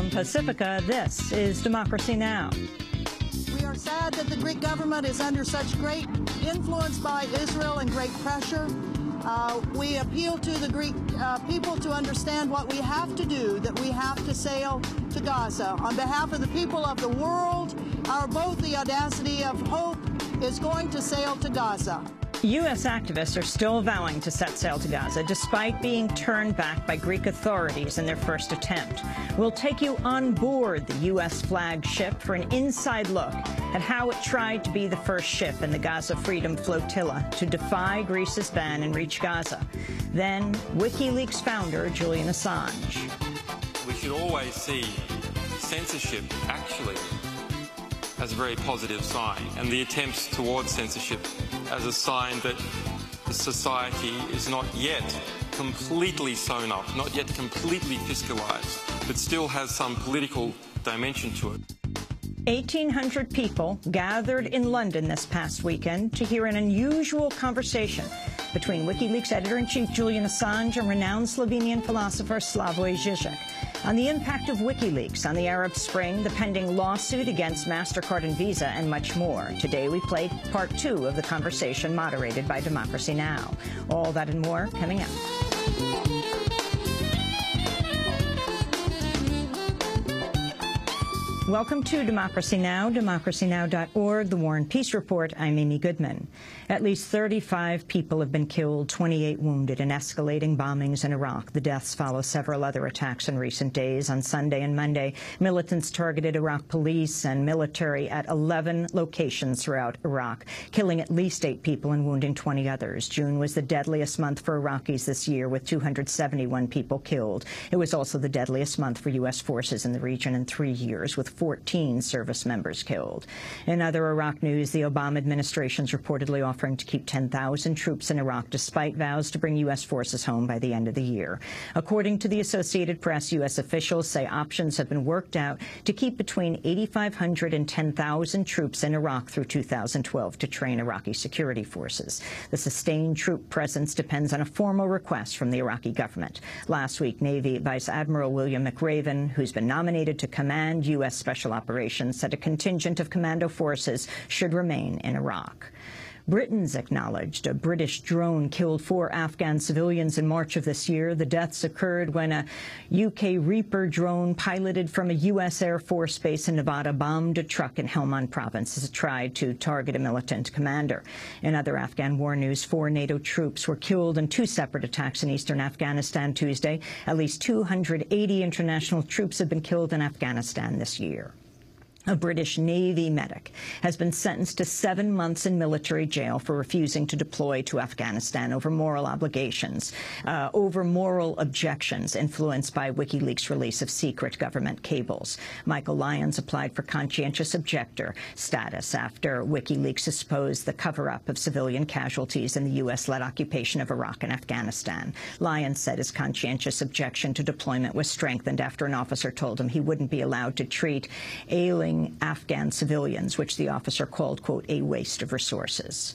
From Pacifica, this is Democracy Now! We are sad that the Greek government is under such great influence by Israel and great pressure. We appeal to the Greek people to understand what we have to do, that we have to sail to Gaza. On behalf of the people of the world, our boat, the Audacity of Hope, is going to sail to Gaza. U.S. activists are still vowing to set sail to Gaza, despite being turned back by Greek authorities in their first attempt. We'll take you on board the U.S.-flagged ship for an inside look at how it tried to be the first ship in the Gaza Freedom Flotilla to defy Greece's ban and reach Gaza. Then, Wikileaks founder Julian Assange. We should always see censorship, actually, as a very positive sign, and the attempts towards censorship as a sign that the society is not yet completely sewn up, not yet completely fiscalised, but still has some political dimension to it. 1,800 people gathered in London this past weekend to hear an unusual conversation between Wikileaks editor-in-chief Julian Assange and renowned Slovenian philosopher Slavoj Žižek on the impact of Wikileaks on the Arab Spring, the pending lawsuit against MasterCard and Visa, and much more. Today we played part 2 of the conversation moderated by Democracy Now! All that and more coming up. Welcome to Democracy Now!, democracynow.org, The War and Peace Report. I'm Amy Goodman. At least 35 people have been killed, 28 wounded in escalating bombings in Iraq. The deaths follow several other attacks in recent days. On Sunday and Monday, militants targeted Iraq police and military at 11 locations throughout Iraq, killing at least 8 people and wounding 20 others. June was the deadliest month for Iraqis this year, with 271 people killed. It was also the deadliest month for U.S. forces in the region in 3 years, with 14 service members killed. In other Iraq news, the Obama administration is reportedly offering to keep 10,000 troops in Iraq, despite vows to bring U.S. forces home by the end of the year. According to the Associated Press, U.S. officials say options have been worked out to keep between 8,500 and 10,000 troops in Iraq through 2012 to train Iraqi security forces. The sustained troop presence depends on a formal request from the Iraqi government. Last week, Navy Vice Admiral William McRaven, who's been nominated to command U.S. Special Operations, said a contingent of commando forces should remain in Iraq. Britain's acknowledged a British drone killed 4 Afghan civilians in March of this year. The deaths occurred when a UK Reaper drone piloted from a U.S. Air Force base in Nevada bombed a truck in Helmand province as it tried to target a militant commander. In other Afghan war news, 4 NATO troops were killed in 2 separate attacks in eastern Afghanistan Tuesday. At least 280 international troops have been killed in Afghanistan this year. A British Navy medic has been sentenced to 7 months in military jail for refusing to deploy to Afghanistan over moral objections influenced by WikiLeaks' release of secret government cables. Michael Lyons applied for conscientious objector status after WikiLeaks exposed the cover-up of civilian casualties in the U.S.-led occupation of Iraq and Afghanistan. Lyons said his conscientious objection to deployment was strengthened after an officer told him he wouldn't be allowed to treat ailing Afghan civilians, which the officer called, quote, a waste of resources.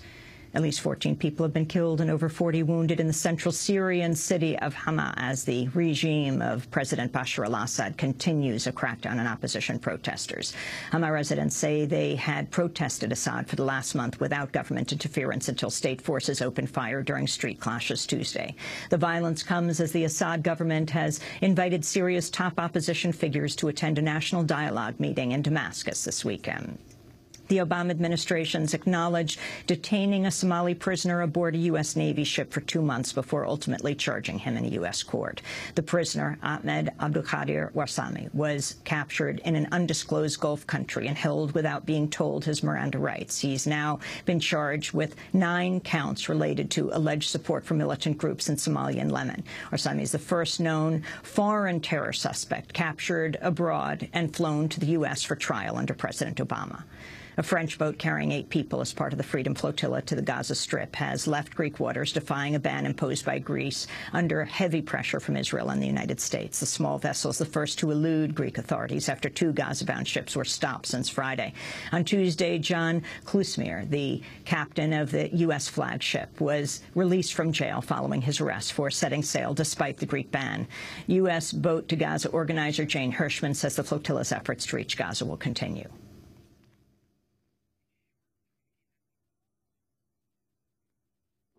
At least 14 people have been killed and over 40 wounded in the central Syrian city of Hama as the regime of President Bashar al-Assad continues a crackdown on opposition protesters. Hama residents say they had protested Assad for the last month without government interference until state forces opened fire during street clashes Tuesday. The violence comes as the Assad government has invited Syria's top opposition figures to attend a national dialogue meeting in Damascus this weekend. The Obama administration's acknowledged detaining a Somali prisoner aboard a U.S. Navy ship for 2 months before ultimately charging him in a U.S. court. The prisoner, Ahmed Abdulkadir Warsame, was captured in an undisclosed Gulf country and held without being told his Miranda rights. He's now been charged with 9 counts related to alleged support for militant groups in Somalia and Yemen. Warsame is the first known foreign terror suspect captured abroad and flown to the U.S. for trial under President Obama. A French boat carrying 8 people as part of the Freedom Flotilla to the Gaza Strip has left Greek waters, defying a ban imposed by Greece under heavy pressure from Israel and the United States. The small vessel is the first to elude Greek authorities after 2 Gaza-bound ships were stopped since Friday. On Tuesday, John Klusmir, the captain of the U.S. flagship, was released from jail following his arrest for setting sail despite the Greek ban. U.S. Boat to Gaza organizer Jane Hirschman says the flotilla's efforts to reach Gaza will continue.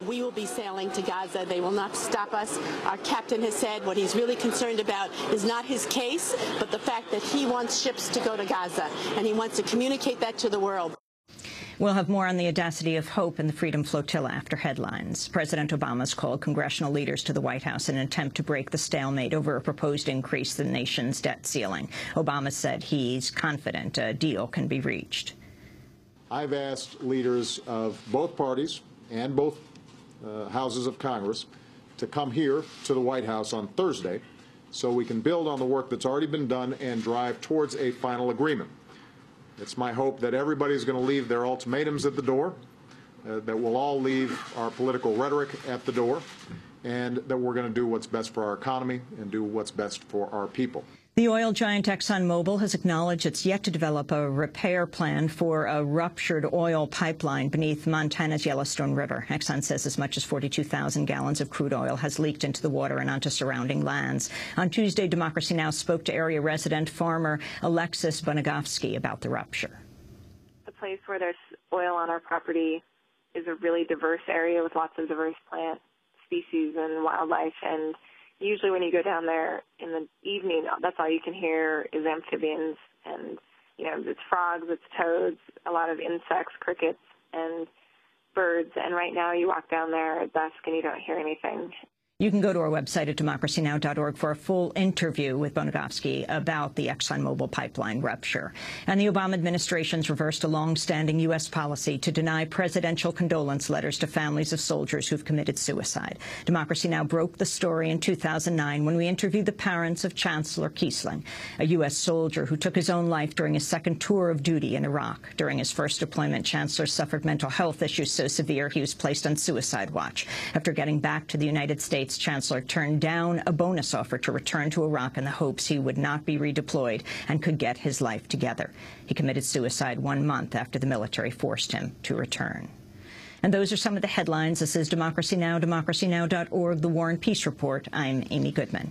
We will be sailing to Gaza. They will not stop us. Our captain has said what he's really concerned about is not his case, but the fact that he wants ships to go to Gaza, and he wants to communicate that to the world. We'll have more on the audacity of hope in the Freedom Flotilla after headlines. President Obama's called congressional leaders to the White House in an attempt to break the stalemate over a proposed increase to the nation's debt ceiling. Obama said he's confident a deal can be reached. I've asked leaders of both parties and both houses of Congress to come here to the White House on Thursday so we can build on the work that's already been done and drive towards a final agreement. It's my hope that everybody's going to leave their ultimatums at the door, that we'll all leave our political rhetoric at the door, and that we're going to do what's best for our economy and do what's best for our people. The oil giant ExxonMobil has acknowledged it's yet to develop a repair plan for a ruptured oil pipeline beneath Montana's Yellowstone River. Exxon says as much as 42,000 gallons of crude oil has leaked into the water and onto surrounding lands. On Tuesday, Democracy Now! Spoke to area resident farmer Alexis Bonagovsky about the rupture. The place where there's oil on our property is a really diverse area with lots of diverse plant species and wildlife, and usually when you go down there in the evening, that's all you can hear is amphibians and, it's frogs, it's toads, a lot of insects, crickets, and birds. And right now you walk down there at dusk and you don't hear anything. You can go to our website at democracynow.org for a full interview with Bonagovsky about the ExxonMobil pipeline rupture. And the Obama administration's reversed a long-standing U.S. policy to deny presidential condolence letters to families of soldiers who've committed suicide. Democracy Now! Broke the story in 2009 when we interviewed the parents of Chancellor Kiesling, a U.S. soldier who took his own life during his second tour of duty in Iraq. During his first deployment, Chancellor suffered mental health issues so severe he was placed on suicide watch. After getting back to the United States, Chancellor turned down a bonus offer to return to Iraq in the hopes he would not be redeployed and could get his life together. He committed suicide 1 month after the military forced him to return. And those are some of the headlines. This is Democracy Now!, democracynow.org, The War and Peace Report. I'm Amy Goodman.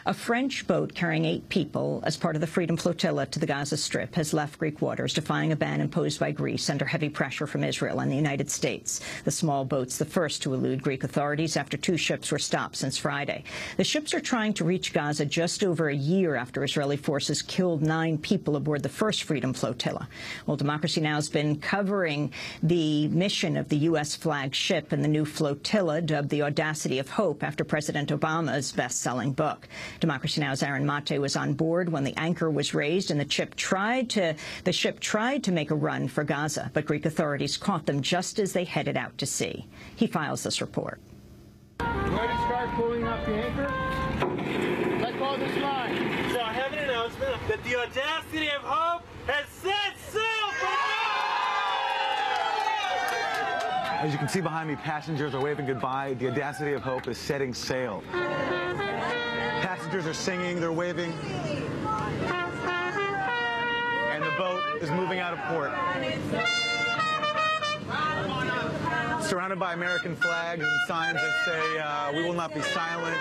A French boat carrying 8 people as part of the Freedom Flotilla to the Gaza Strip has left Greek waters, defying a ban imposed by Greece under heavy pressure from Israel and the United States. The small boat's the first to elude Greek authorities after 2 ships were stopped since Friday. The ships are trying to reach Gaza just over a year after Israeli forces killed 9 people aboard the first Freedom Flotilla. Well, Democracy Now! Has been covering the mission of the U.S. flagship and the new flotilla, dubbed The Audacity of Hope, after President Obama's best-selling book. Democracy Now!'s Aaron Mate was on board when the anchor was raised and the ship tried to make a run for Gaza, but Greek authorities caught them just as they headed out to sea. He files this report. Ready to start pulling up the anchor? Let go of this line. So I have an announcement that the Audacity of Hope has set sail for As you can see behind me, passengers are waving goodbye. The Audacity of Hope is setting sail. Passengers are singing, they're waving, and the boat is moving out of port. Surrounded by American flags and signs that say, we will not be silent,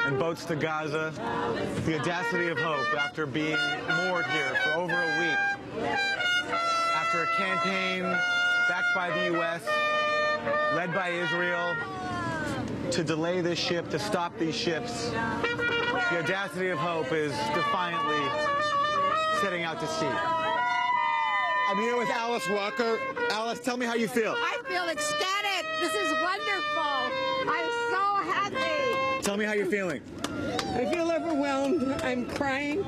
and boats to Gaza. The Audacity of Hope, after being moored here for over a week, after a campaign backed by the U.S., led by Israel, to delay this ship, to stop these ships. The Audacity of Hope is defiantly setting out to sea. I'm here with Alice Walker. Alice, tell me how you feel. I feel ecstatic. This is wonderful. I'm so happy. Tell me how you're feeling. I feel overwhelmed. I'm crying.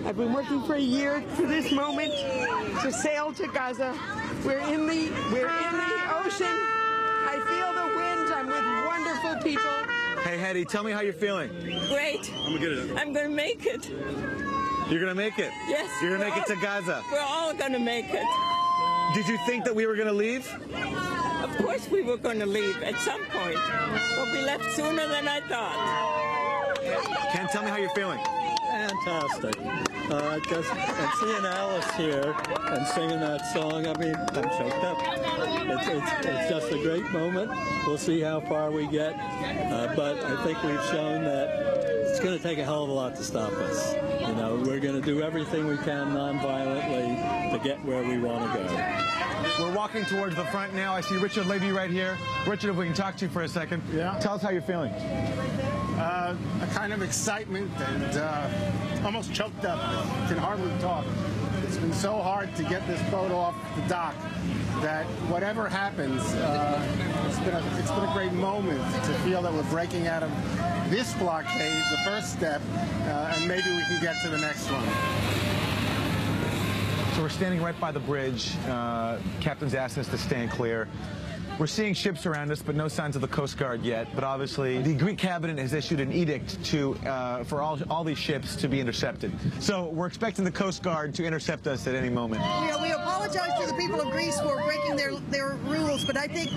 I've been working for a year for this moment to sail to Gaza. We're in the ocean. I feel the winds. I'm with wonderful people. Hey, Hetty, tell me how you're feeling. Great. I'm going to make it. You're going to make it? Yes. You're going to make it to Gaza? We're all going to make it. Did you think that we were going to leave? Of course we were going to leave at some point, but we left sooner than I thought. Ken, tell me how you're feeling. Fantastic. Just and seeing Alice here and singing that song, I mean, I'm choked up. It's just a great moment. We'll see how far we get, but I think we've shown that it's going to take a hell of a lot to stop us. You know, we're going to do everything we can non-violently to get where we want to go. We're walking towards the front now. I see Richard Levy right here. Richard, if we can talk to you for a second. Yeah. Tell us how you're feeling. A kind of excitement and almost choked up. I can hardly talk. It's been so hard to get this boat off the dock that whatever happens, it's been a great moment to feel that we're breaking out of this blockade, the first step, and maybe we can get to the next one. So we're standing right by the bridge. Captain's asked us to stand clear. We're seeing ships around us, but no signs of the Coast Guard yet. But obviously, the Greek cabinet has issued an edict for all these ships to be intercepted. So we're expecting the Coast Guard to intercept us at any moment. We apologize to the people of Greece for breaking their rules, but I think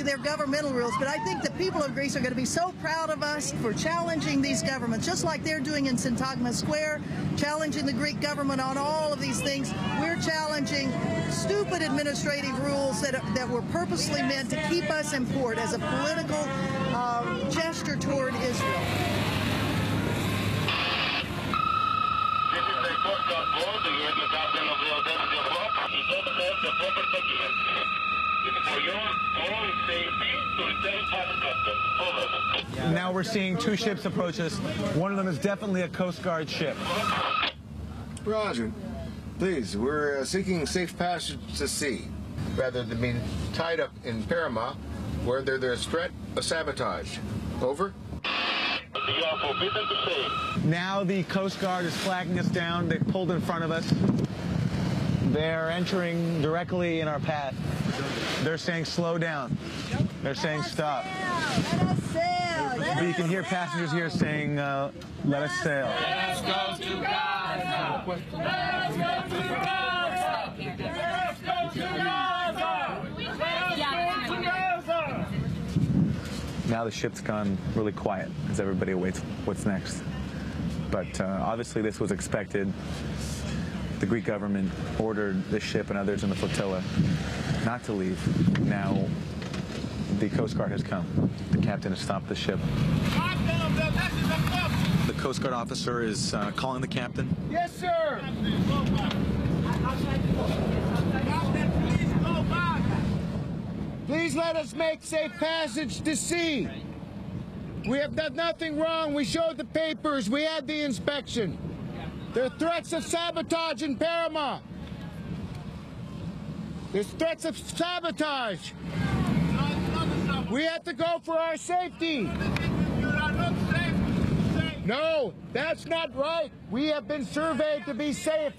their governmental rules. But I think the people of Greece are going to be so proud of us for challenging these governments, just like they're doing in Syntagma Square, challenging the Greek government on all of these things. We're challenging stupid administrative rules that were purposely meant to keep us in port as a political gesture toward Israel. This is the Coast Guard board. We have the captain of the Audacity of Hope. He does have the proper documents. It's for your own safety to return past customs. Over. Now we're seeing two ships approach us. One of them is definitely a Coast Guard ship. Roger. Please, we're seeking safe passage to sea, rather than being tied up in Panama, where there's threat of sabotage. Over. You are forbidden to say. Now the Coast Guard is flagging us down. They pulled in front of us. They're entering directly in our path. They're saying slow down. They're saying stop. Let us sail. But you can hear passengers here saying, let us sail. Let's go to Gaza. Let's go to Gaza. Let's go to Gaza. Let's go to Gaza. Now the ship's gone really quiet as everybody awaits what's next. But obviously this was expected. The Greek government ordered this ship and others in the flotilla not to leave. Now the Coast Guard has come. The captain has stopped the ship. The Coast Guard officer is calling the captain. Yes, sir. Please let us make safe passage to sea. We have done nothing wrong. We showed the papers. We had the inspection. There are threats of sabotage in Panama. There's threats of sabotage. We have to go for our safety. No, that's not right. We have been surveyed to be safe.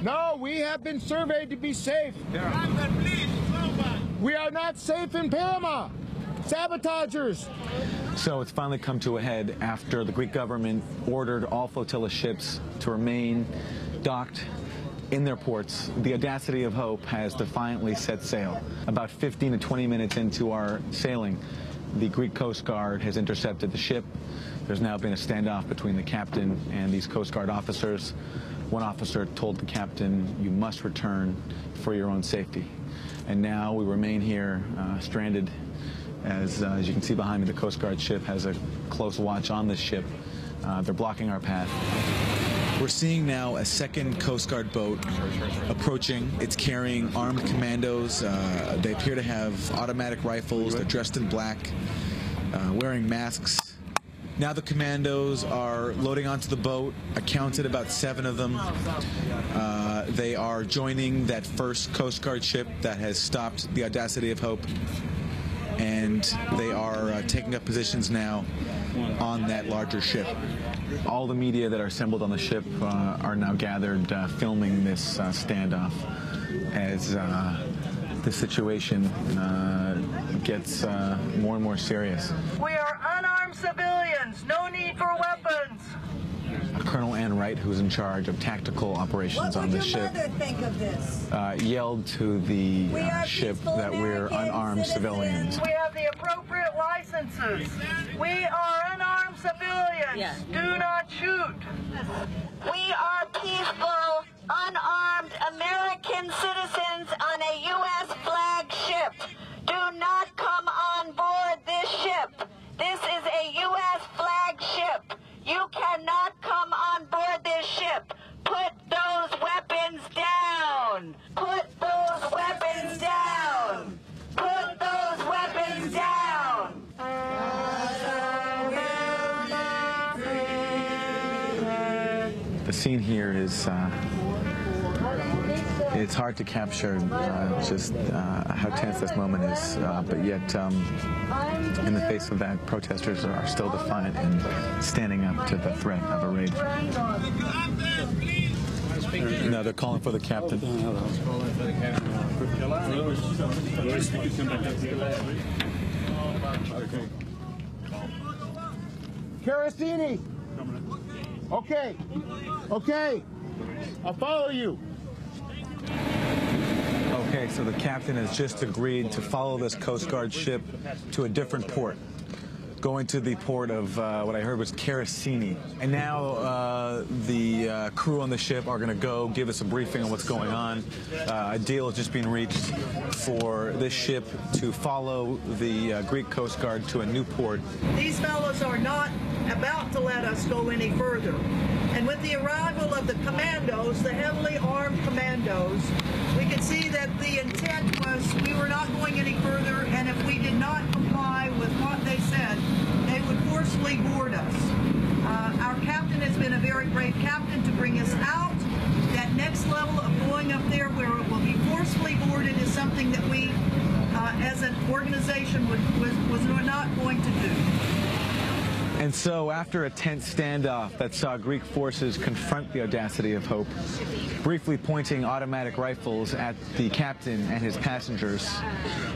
No, we have been surveyed to be safe. We are not safe in Panama. Sabotagers. So it's finally come to a head after the Greek government ordered all flotilla ships to remain docked in their ports. The Audacity of Hope has defiantly set sail. About 15 to 20 minutes into our sailing, the Greek Coast Guard has intercepted the ship. There's now been a standoff between the captain and these Coast Guard officers. One officer told the captain, "You must return for your own safety." And now we remain here stranded. As you can see behind me, the Coast Guard ship has a close watch on this ship. They're blocking our path. We're seeing now a second Coast Guard boat approaching. It's carrying armed commandos. They appear to have automatic rifles. They're dressed in black, wearing masks. Now the commandos are loading onto the boat. I counted about 7 of them. They are joining that first Coast Guard ship that has stopped the Audacity of Hope. And they are taking up positions now on that larger ship. All the media that are assembled on the ship are now gathered filming this standoff as the situation gets more and more serious. We are unarmed civilians. No need for weapons. A Colonel Ann Wright, who's in charge of tactical operations on this ship, think of this? yelled to the ship that we're unarmed civilians. We have the appropriate licenses. We are unarmed civilians. Yeah. Do not shoot. We are peaceful, unarmed American citizens on a U.S. flag ship. Do not come on board this ship. This is a U.S. flag ship. You cannot come on board this ship. Put those weapons down. Put those weapons down. Put those weapons down. The scene here is, it's hard to capture just how tense this moment is, but yet in the face of that, protesters are still defiant and standing up to the threat of a raid. No, they're calling for the captain. Carasini! Okay. Okay. I'll follow you. Okay, so the captain has just agreed to follow this Coast Guard ship to a different port, going to the port of what I heard was Carasini. And now the crew on the ship are going to go give us a briefing on what's going on. A deal has just been reached for this ship to follow the Greek Coast Guard to a new port. These fellows are not about to let us go any further. And with the arrival of the commandos, the heavily armed commandos, we could see that the intent was we were not going any further, and if we did not comply with what they said, they would forcibly board us. Our captain has been a very brave captain to bring us out. That next level of going up there where it will be forcibly boarded is something that we, as an organization, was not going to do. And so after a tense standoff that saw Greek forces confront the audacity of Hope, briefly pointing automatic rifles at the captain and his passengers,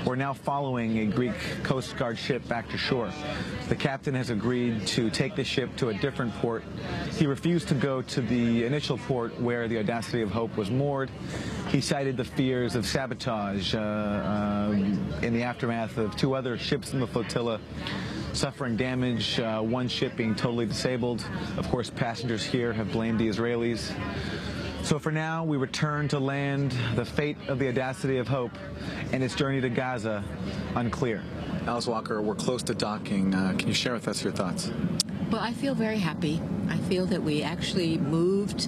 we're now following a Greek Coast Guard ship back to shore. The captain has agreed to take the ship to a different port. He refused to go to the initial port where the Audacity of Hope was moored. He cited the fears of sabotage in the aftermath of two other ships in the flotilla suffering damage, one ship being totally disabled. Of course, passengers here have blamed the Israelis. So for now, we return to land. The fate of the Audacity of Hope and its journey to Gaza, unclear. Alice Walker, we're close to docking. Can you share with us your thoughts? Well, I feel very happy. I feel that we actually moved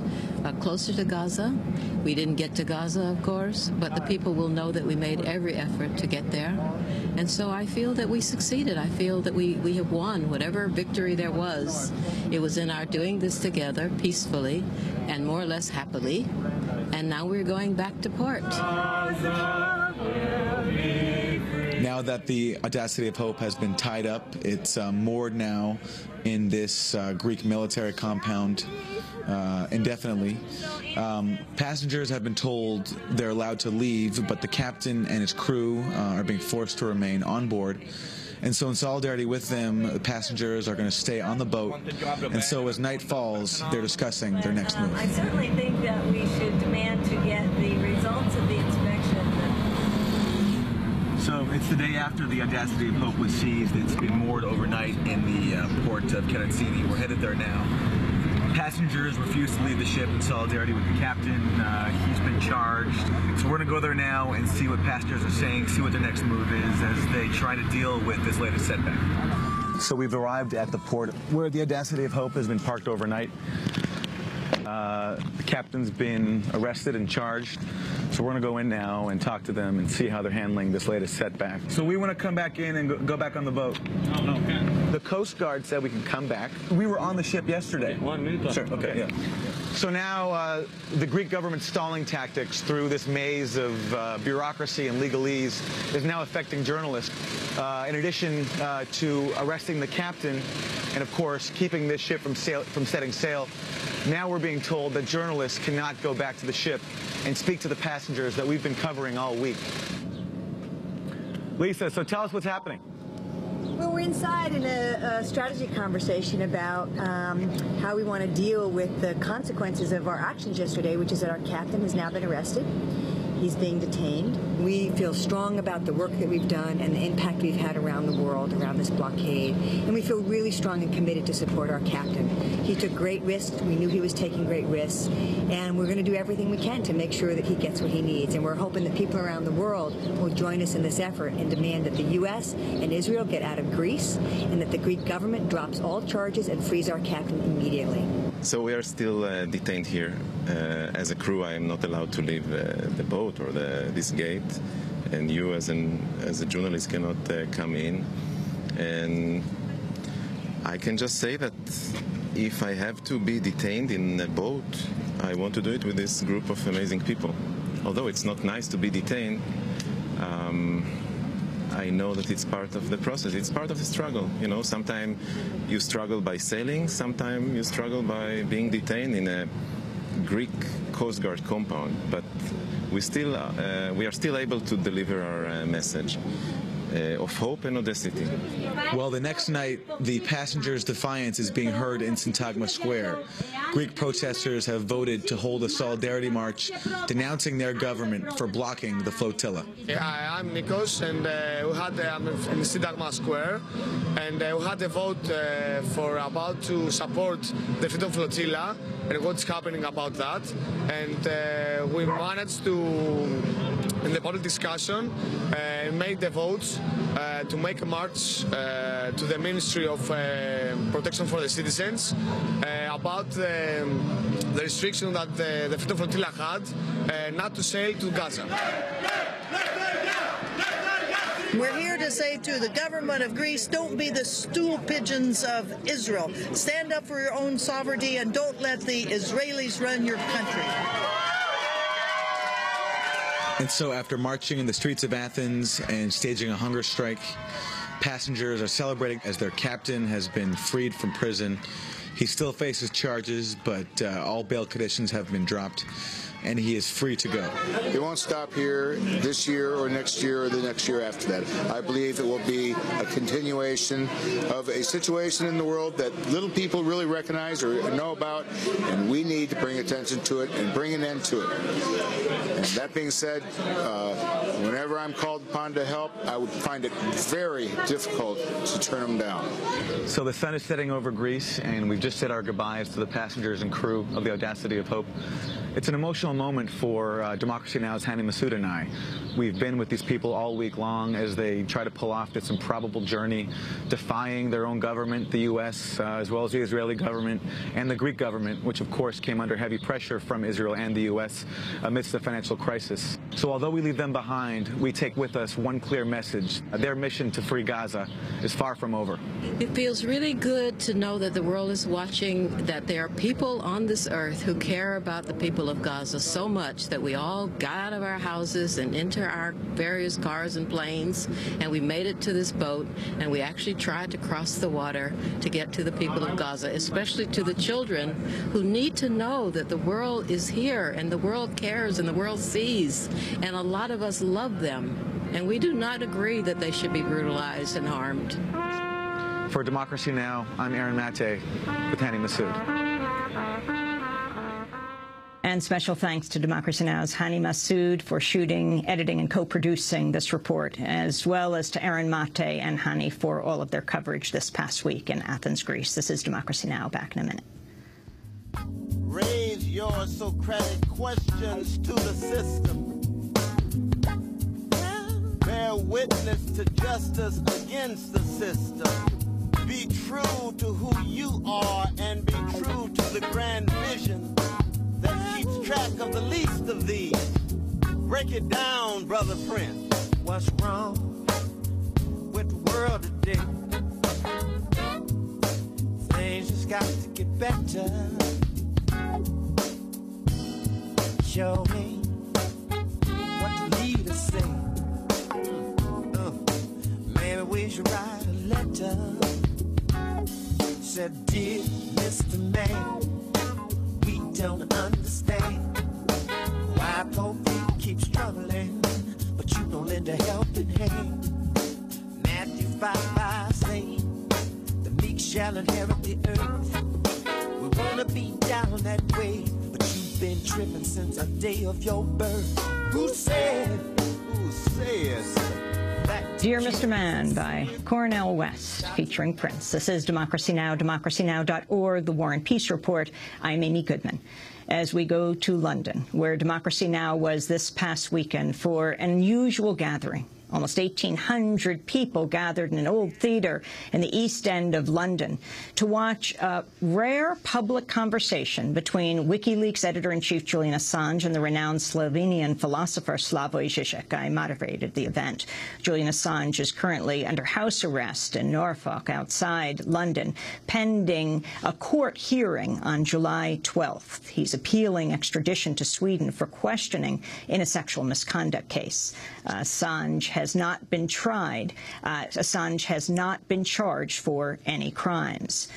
closer to Gaza. We didn't get to Gaza, of course, but the people will know that we made every effort to get there. And so I feel that we succeeded. I feel that we have won. Whatever victory there was, it was in our doing this together peacefully and more or less happily. And now we're going back to port. Now that the Audacity of Hope has been tied up, it's moored now in this Greek military compound indefinitely. Passengers have been told they're allowed to leave, but the captain and his crew are being forced to remain on board. And so in solidarity with them, the passengers are going to stay on the boat. And so as night falls, they're discussing their next move. I certainly think that we should demand to get the results of the inspection. So it's the day after the Audacity of Hope was seized. It's been moored overnight in the port of Carasini. We're headed there now. Passengers refuse to leave the ship in solidarity with the captain. He's been charged. So we're going to go there now and see what passengers are saying, see what their next move is as they try to deal with this latest setback. So we've arrived at the port where the Audacity of Hope has been parked overnight. The captain's been arrested and charged, so we're going to go in now and talk to them and see how they're handling this latest setback. So we want to come back in and go back on the boat. Oh, okay. The Coast Guard said we can come back. We were on the ship yesterday. 1 minute. Sure, okay, yeah. So now the Greek government's stalling tactics through this maze of bureaucracy and legalese is now affecting journalists. In addition to arresting the captain and, of course, keeping this ship from setting sail, now we're being told that journalists cannot go back to the ship and speak to the passengers that we've been covering all week. Lisa, so tell us what's happening. Well, we're inside in a strategy conversation about how we want to deal with the consequences of our actions yesterday, which is that our captain has now been arrested. He's being detained. We feel strong about the work that we've done and the impact we've had around the world, around this blockade. And we feel really strong and committed to support our captain. He took great risks. We knew he was taking great risks. And we're going to do everything we can to make sure that he gets what he needs. And we're hoping that people around the world will join us in this effort and demand that the U.S. and Israel get out of Greece and that the Greek government drops all charges and frees our captain immediately. So we are still detained here. As a crew, I am not allowed to leave the boat or this gate, and you as a journalist cannot come in. And I can just say that if I have to be detained in a boat, I want to do it with this group of amazing people. Although it's not nice to be detained, I know that it's part of the process. It's part of the struggle. You know, sometimes you struggle by sailing, sometimes you struggle by being detained in a Greek Coast Guard compound. But we are still able to deliver our message of hope and audacity. Well, the next night, the passengers' defiance is being heard in Syntagma Square. Greek protesters have voted to hold a solidarity march denouncing their government for blocking the flotilla. Hi, I'm Nikos, and I'm in Syntagma Square, and we had a vote for about to support the Freedom Flotilla and what's happening about that, and we managed to, in the public discussion, made the votes to make a march to the Ministry of Protection for the Citizens about the restriction that the Freedom Flotilla had not to sail to Gaza. We're here to say to the government of Greece, don't be the stool pigeons of Israel. Stand up for your own sovereignty and don't let the Israelis run your country. And so after marching in the streets of Athens and staging a hunger strike, passengers are celebrating as their captain has been freed from prison. He still faces charges, but all bail conditions have been dropped, and he is free to go. It won't stop here this year or next year or the next year after that. I believe it will be a continuation of a situation in the world that little people really recognize or know about, and we need to bring attention to it and bring an end to it. And that being said, whenever I'm called upon to help, I would find it very difficult to turn them down. So the sun is setting over Greece, and we've just said our goodbyes to the passengers and crew of the Audacity of Hope. It's an emotional moment for Democracy Now!'s Hani Massoud and I. We've been with these people all week long as they try to pull off this improbable journey, defying their own government, the U.S., as well as the Israeli government and the Greek government, which of course came under heavy pressure from Israel and the U.S. amidst the financial crisis. So although we leave them behind, we take with us one clear message. Their mission to free Gaza is far from over. It feels really good to know that the world is watching, that there are people on this earth who care about the people of Gaza so much that we all got out of our houses and into our various cars and planes, and we made it to this boat, and we actually tried to cross the water to get to the people of Gaza, especially to the children who need to know that the world is here and the world cares and the world sees, and a lot of us love them, and we do not agree that they should be brutalized and harmed. For Democracy Now!, I'm Aaron Mate with Hani Massoud. And special thanks to Democracy Now!'s Hani Massoud for shooting, editing, and co-producing this report, as well as to Aaron Mate and Hani for all of their coverage this past week in Athens, Greece. This is Democracy Now!, back in a minute. Raise your Socratic questions to the system. Bear witness to justice against the system. Be true to who you are and be true to the grand vision that keeps track of the least of these. Break it down, Brother Prince. What's wrong with the world today? Things just got to get better. Show me what the leaders say. Maybe we should write a letter. Said, dear Mr. Man, we don't understand why poor people keep struggling, but you don't lend a helping hand. Matthew 5:5 says shall inherit the earth. We wanna be down that way, but you've been tripping since the day of your birth. Who says that? Dear Mr. Man by Cornel West, featuring Prince. This is Democracy Now!, democracynow.org, The War and Peace Report. I'm Amy Goodman. As we go to London, where Democracy Now! Was this past weekend for an unusual gathering. Almost 1,800 people gathered in an old theater in the East End of London to watch a rare public conversation between Wikileaks editor-in-chief Julian Assange and the renowned Slovenian philosopher Slavoj Žižek. I moderated the event. Julian Assange is currently under house arrest in Norfolk outside London, pending a court hearing on July 12th. He's appealing extradition to Sweden for questioning in a sexual misconduct case. Assange has not been tried. Assange has not been charged for any crimes.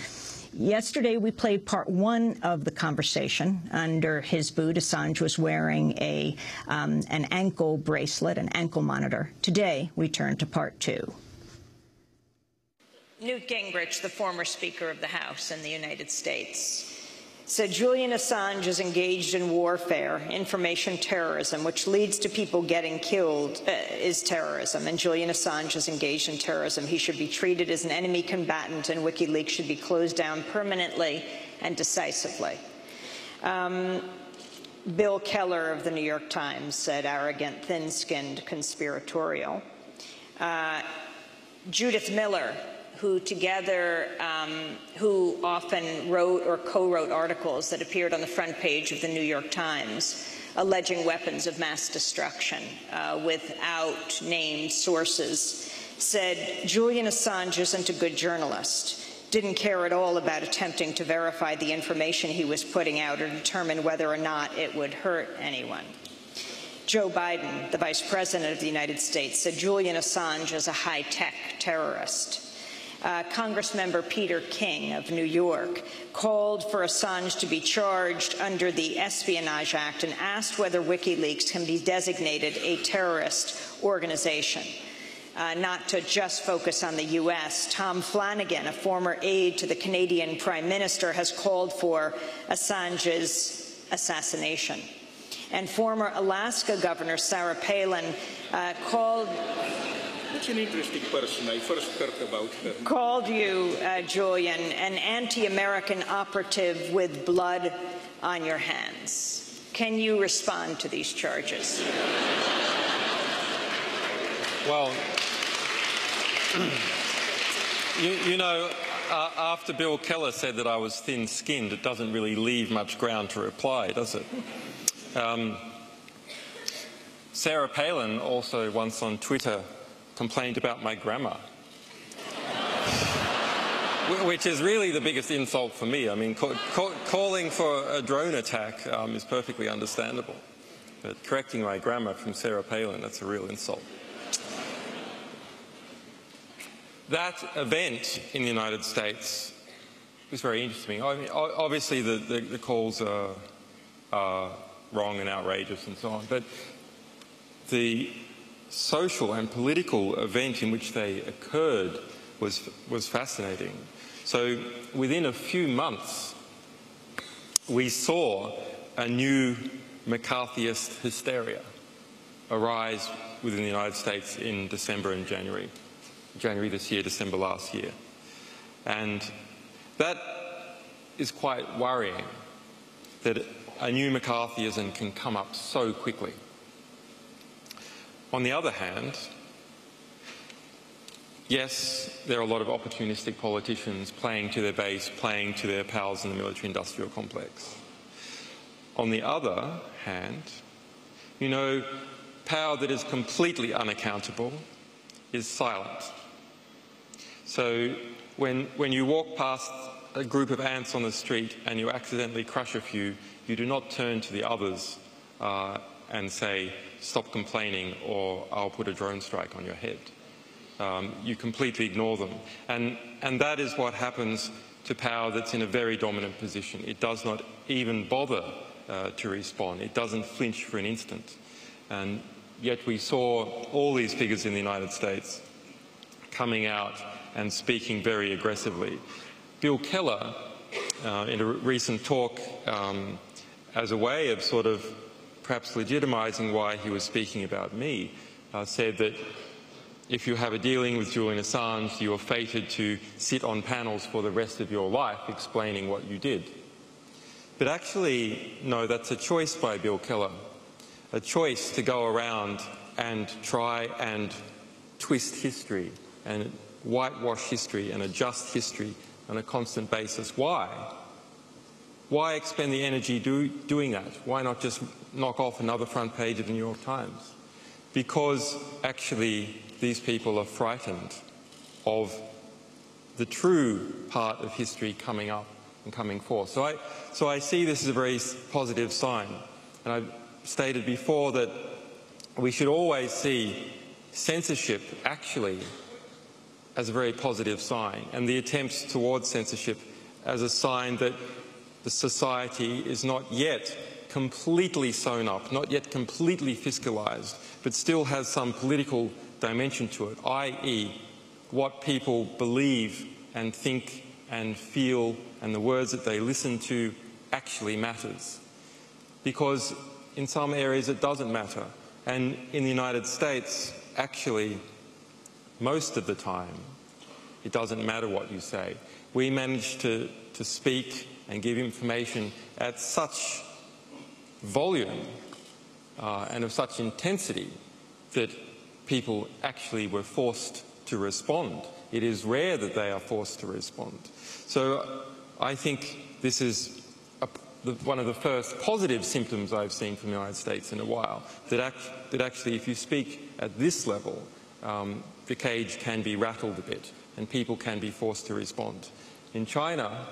Yesterday, we played part one of the conversation. Under his boot, Assange was wearing an ankle bracelet, an ankle monitor. Today, we turn to part two. Newt Gingrich, the former Speaker of the House in the United States, said Julian Assange is engaged in warfare, information terrorism, which leads to people getting killed, is terrorism, and Julian Assange is engaged in terrorism. He should be treated as an enemy combatant, and WikiLeaks should be closed down permanently and decisively. Bill Keller of the New York Times said arrogant, thin-skinned, conspiratorial. Judith Miller, who often wrote or co-wrote articles that appeared on the front page of the New York Times, alleging weapons of mass destruction without named sources, said Julian Assange isn't a good journalist, didn't care at all about attempting to verify the information he was putting out or determine whether or not it would hurt anyone. Joe Biden, the Vice President of the United States, said Julian Assange is a high-tech terrorist. Congressmember Peter King of New York called for Assange to be charged under the Espionage Act and asked whether WikiLeaks can be designated a terrorist organization. Not to just focus on the U.S., Tom Flanagan, a former aide to the Canadian Prime Minister, has called for Assange's assassination. And former Alaska Governor Sarah Palin called... Such an interesting person. I first heard about her. Called you, Julian, an anti-American operative with blood on your hands. Can you respond to these charges? Well, you know, after Bill Keller said that I was thin-skinned, it doesn't really leave much ground to reply, does it? Sarah Palin also once on Twitter complained about my grammar, which is really the biggest insult for me. I mean, calling for a drone attack is perfectly understandable, but correcting my grammar from Sarah Palin, that's a real insult. That event in the United States was very interesting. I mean, obviously the calls are wrong and outrageous and so on, but the social and political event in which they occurred was fascinating. So within a few months, we saw a new McCarthyist hysteria arise within the United States in December and January. January this year, December last year. And that is quite worrying, that a new McCarthyism can come up so quickly. On the other hand, yes, there are a lot of opportunistic politicians playing to their base, playing to their pals in the military-industrial complex. On the other hand, you know, power that is completely unaccountable is silent. So when you walk past a group of ants on the street and you accidentally crush a few, you do not turn to the others and say, stop complaining or I'll put a drone strike on your head. You completely ignore them. And that is what happens to power that's in a very dominant position. It does not even bother to respond. It doesn't flinch for an instant. And yet we saw all these figures in the United States coming out and speaking very aggressively. Bill Keller, in a recent talk, as a way of sort of perhaps legitimizing why he was speaking about me, said that if you have a dealing with Julian Assange, you are fated to sit on panels for the rest of your life explaining what you did. But actually, no, that's a choice by Bill Keller, a choice to go around and try and twist history and whitewash history and adjust history on a constant basis. Why? Why expend the energy doing that? Why not just knock off another front page of the New York Times? Because actually these people are frightened of the true part of history coming up and coming forth. So I see this as a very positive sign. And I've stated before that we should always see censorship actually as a very positive sign, and the attempts towards censorship as a sign that the society is not yet completely sewn up, not yet completely fiscalized, but still has some political dimension to it, i.e. what people believe and think and feel and the words that they listen to actually matters. Because in some areas it doesn't matter. And in the United States, actually, most of the time, it doesn't matter what you say. We manage to speak and give information at such volume and of such intensity that people actually were forced to respond. It is rare that they are forced to respond. So I think this is one of the first positive symptoms I've seen from the United States in a while, that actually if you speak at this level, the cage can be rattled a bit and people can be forced to respond. In China,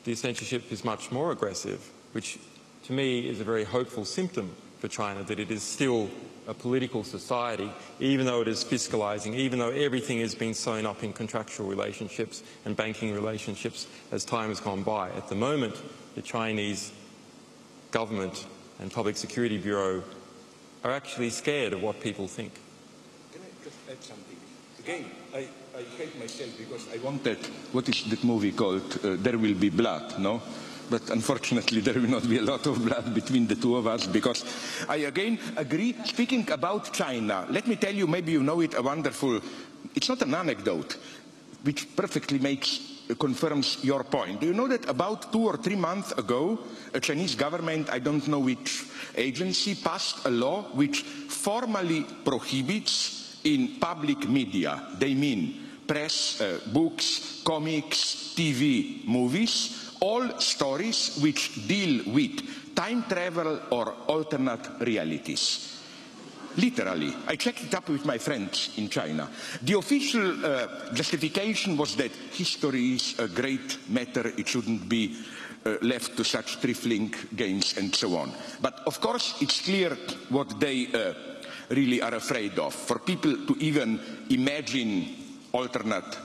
the censorship is much more aggressive, which to me is a very hopeful symptom for China, that it is still a political society, even though it is fiscalizing, even though everything has been sewn up in contractual relationships and banking relationships as time has gone by. At the moment, the Chinese government and Public Security Bureau are actually scared of what people think. Can I just add something? Again, I hate myself because I wanted, what is that movie called, There Will Be Blood, no? But unfortunately there will not be a lot of blood between the two of us, because I again agree. Speaking about China, let me tell you, maybe you know it, a wonderful, it's not an anecdote, which perfectly confirms your point. Do you know that about 2 or 3 months ago, a Chinese government, I don't know which agency, passed a law which formally prohibits in public media, they mean press, books, comics, TV, movies, all stories which deal with time travel or alternate realities. Literally, I checked it up with my friends in China. The official justification was that history is a great matter, it shouldn't be left to such trifling games and so on. But of course it's clear what they really are afraid of. For people to even imagine alternate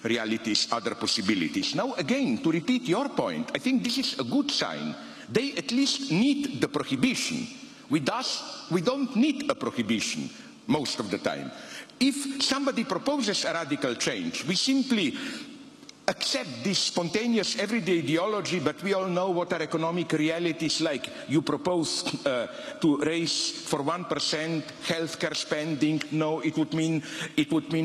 realities, other possibilities. Now again, to repeat your point, I think this is a good sign. They at least need the prohibition. With us, we don't need a prohibition most of the time. If somebody proposes a radical change, we simply accept this spontaneous everyday ideology, but we all know what our economic reality is like. You propose to raise for 1% healthcare spending. No, it would mean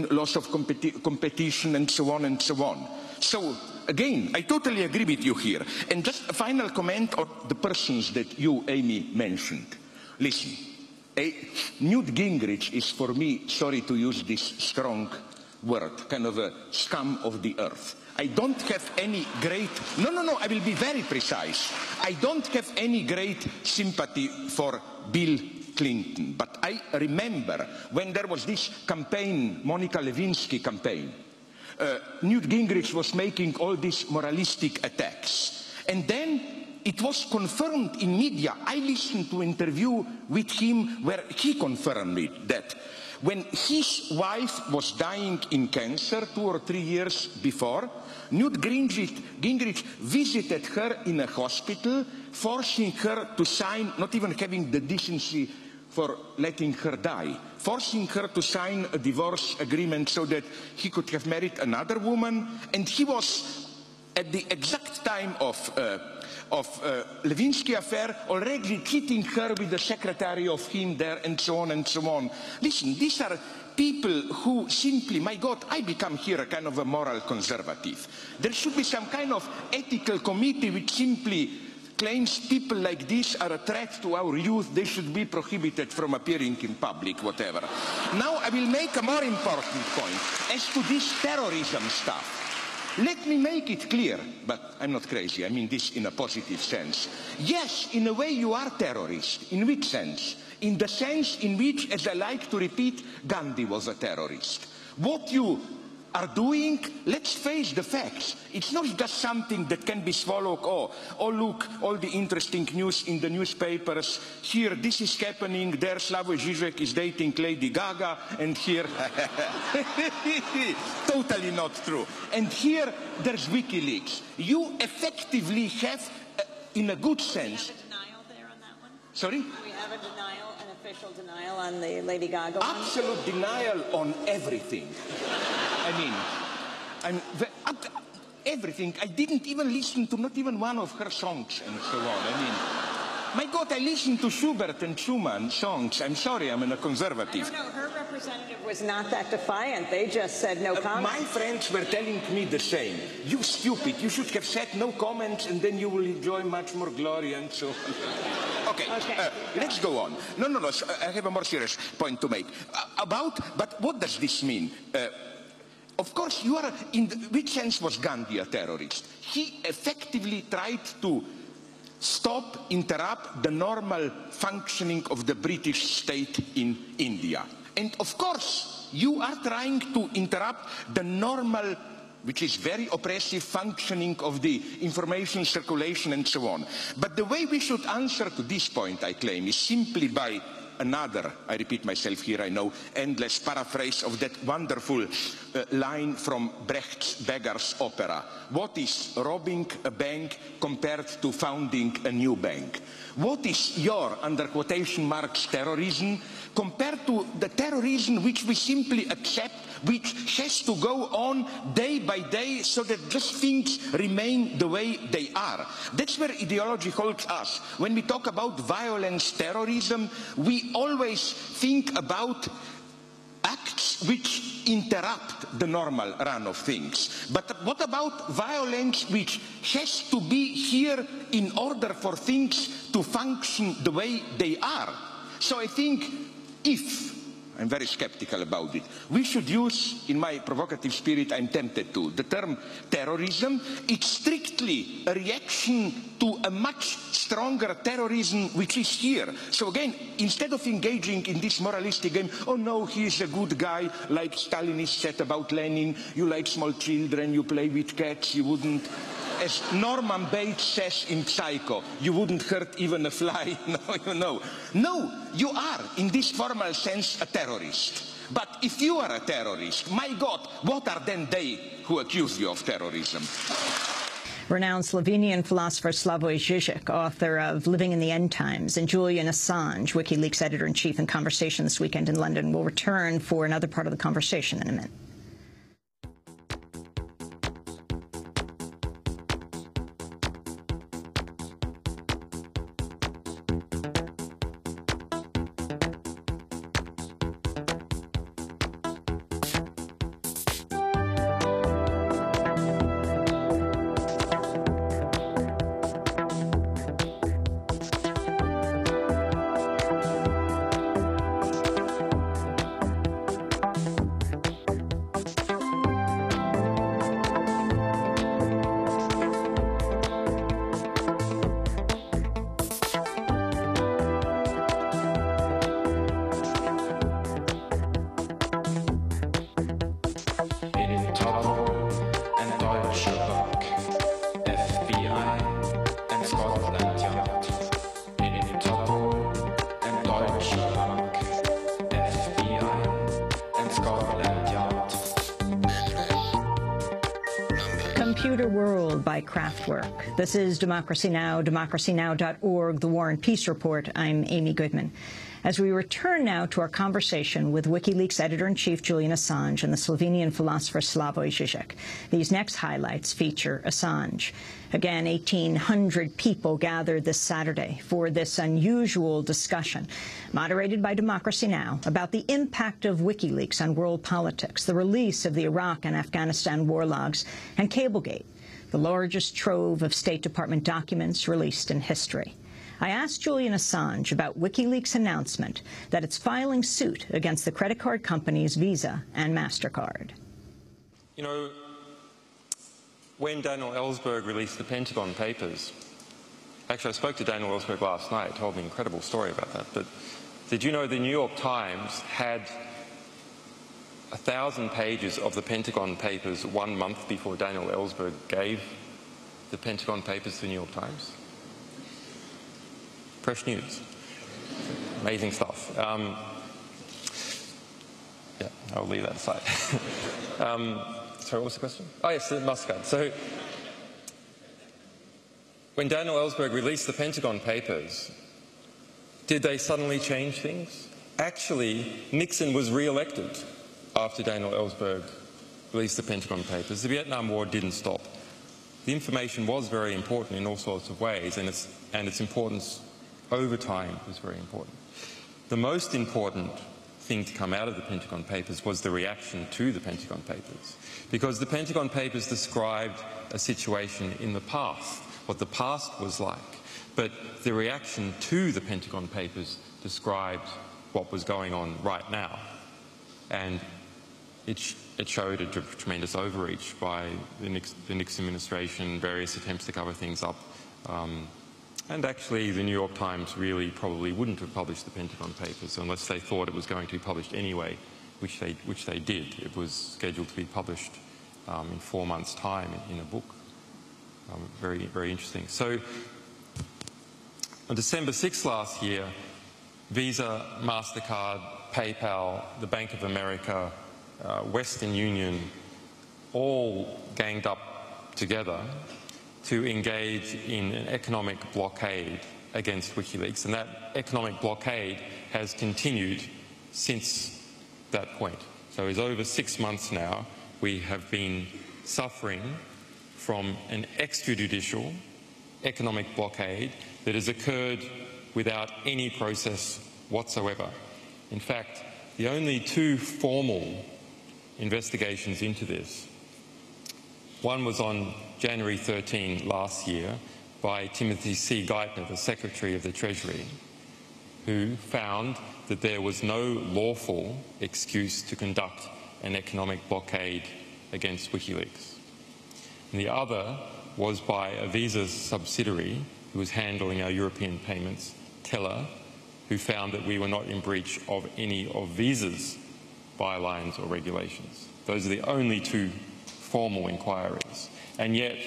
loss of competition and so on and so on. So again, I totally agree with you here. And just a final comment on the persons that you, Amy, mentioned. Listen, Newt Gingrich is for me, sorry to use this strong word, kind of a scum of the earth. I don't have any great, no, I will be very precise. I don't have any great sympathy for Bill Clinton, but I remember when there was this campaign, Monica Lewinsky campaign, Newt Gingrich was making all these moralistic attacks. And then it was confirmed in media. I listened to an interview with him where he confirmed it, that when his wife was dying in cancer 2 or 3 years before, Newt Gingrich visited her in a hospital, forcing her to sign, not even having the decency for letting her die, forcing her to sign a divorce agreement so that he could have married another woman. And he was at the exact time of Lewinsky affair, already treating her with the secretary of him there, and so on and so on. Listen, these are people who simply, my God, I become here a kind of a moral conservative. There should be some kind of ethical committee which simply claims people like this are a threat to our youth, they should be prohibited from appearing in public, whatever. Now I will make a more important point as to this terrorism stuff. Let me make it clear, but I'm not crazy, I mean this in a positive sense. Yes, in a way you are terrorist. In which sense? In the sense in which, as I like to repeat, Gandhi was a terrorist. What you are doing, let's face the facts. It's not just something that can be swallowed. Oh look, all the interesting news in the newspapers. Here, this is happening. There, Slavoj Žižek is dating Lady Gaga. And here, totally not true. And here, there's Wikileaks. You effectively have, in a good sense. Do we have a denial there on that one? Sorry? Do we have a denial, an official denial on the Lady Gaga one? Absolute denial on everything. I mean, everything. I didn't even listen to not even one of her songs and so on. I mean, my God, I listened to Schubert and Schumann songs. I'm sorry, I'm a conservative. I don't know, her representative was not that defiant. They just said no comment. My friends were telling me the same. You stupid, you should have said no comments and then you will enjoy much more glory and so on. Okay. Let's go on. No, I have a more serious point to make. But what does this mean? Of course, you are, in which sense was Gandhi a terrorist? He effectively tried to stop, interrupt the normal functioning of the British state in India. And of course, you are trying to interrupt the normal, which is very oppressive, functioning of the information circulation and so on. But the way we should answer to this point, I claim, is simply by another, I repeat myself here, I know, endless paraphrase of that wonderful line from Brecht's Beggar's Opera. What is robbing a bank compared to founding a new bank? What is your, under quotation marks, terrorism compared to the terrorism which we simply accept, which has to go on day by day so that just things remain the way they are? That's where ideology holds us. When we talk about violence, terrorism, we always think about acts which interrupt the normal run of things. But what about violence which has to be here in order for things to function the way they are? So I think I'm very skeptical about it, we should use, in my provocative spirit, I'm tempted to, the term terrorism. It's strictly a reaction to a much stronger terrorism which is here. So again, instead of engaging in this moralistic game, oh no, he is a good guy, like Stalinists said about Lenin, you like small children, you play with cats, you wouldn't, as Norman Bates says in Psycho, you wouldn't hurt even a fly. No, you are, in this formal sense, a terrorist. But if you are a terrorist, my God, what are then they who accuse you of terrorism? Renowned Slovenian philosopher Slavoj Žižek, author of Living in the End Times, and Julian Assange, WikiLeaks editor-in-chief, in conversation this weekend in London, will return for another part of the conversation in a minute. Computer World by Kraftwerk. This is Democracy Now!, democracynow.org, The War and Peace Report. I'm Amy Goodman. As we return now to our conversation with Wikileaks editor-in-chief Julian Assange and the Slovenian philosopher Slavoj Žižek. These next highlights feature Assange. Again, 1,800 people gathered this Saturday for this unusual discussion, moderated by Democracy Now!, about the impact of Wikileaks on world politics, the release of the Iraq and Afghanistan war logs, and Cablegate, the largest trove of State Department documents released in history. I asked Julian Assange about Wikileaks' announcement that it's filing suit against the credit card companies Visa and MasterCard. You know, when Daniel Ellsberg released the Pentagon Papers, actually I spoke to Daniel Ellsberg last night, he told me an incredible story about that, but did you know the New York Times had 1,000 pages of the Pentagon Papers 1 month before Daniel Ellsberg gave the Pentagon Papers to the New York Times? Fresh news. Amazing stuff. Yeah, I'll leave that aside. Sorry, what was the question? Oh, yes, the MasterCard. So, when Daniel Ellsberg released the Pentagon Papers, did they suddenly change things? Actually, Nixon was re-elected after Daniel Ellsberg released the Pentagon Papers. The Vietnam War didn't stop. The information was very important in all sorts of ways, and its importance over time was very important. The most important thing to come out of the Pentagon Papers was the reaction to the Pentagon Papers, because the Pentagon Papers described a situation in the past, what the past was like, but the reaction to the Pentagon Papers described what was going on right now. And it showed a tremendous overreach by the Nixon administration, various attempts to cover things up. And actually, the New York Times really probably wouldn't have published the Pentagon Papers unless they thought it was going to be published anyway, which they did. It was scheduled to be published in 4 months' time in a book. Very, very interesting. So, on December 6th last year, Visa, MasterCard, PayPal, the Bank of America, Western Union, all ganged up together to engage in an economic blockade against Wikileaks. And that economic blockade has continued since that point. So it's over 6 months now. We have been suffering from an extrajudicial economic blockade that has occurred without any process whatsoever. In fact, the only 2 formal investigations into this, one was on January 13 last year by Timothy C. Geithner, the Secretary of the Treasury, who found that there was no lawful excuse to conduct an economic blockade against Wikileaks. And the other was by a Visa subsidiary who was handling our European payments, Teller, who found that we were not in breach of any of Visa's bylines or regulations. Those are the only 2 formal inquiries. And yet,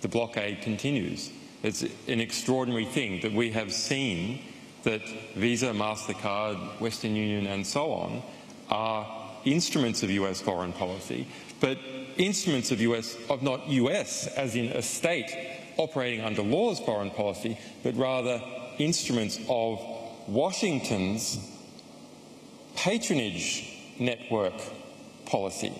the blockade continues. It's an extraordinary thing that we have seen that Visa, MasterCard, Western Union and so on are instruments of US foreign policy, but instruments of not US as in a state operating under law's foreign policy, but rather instruments of Washington's patronage network policy.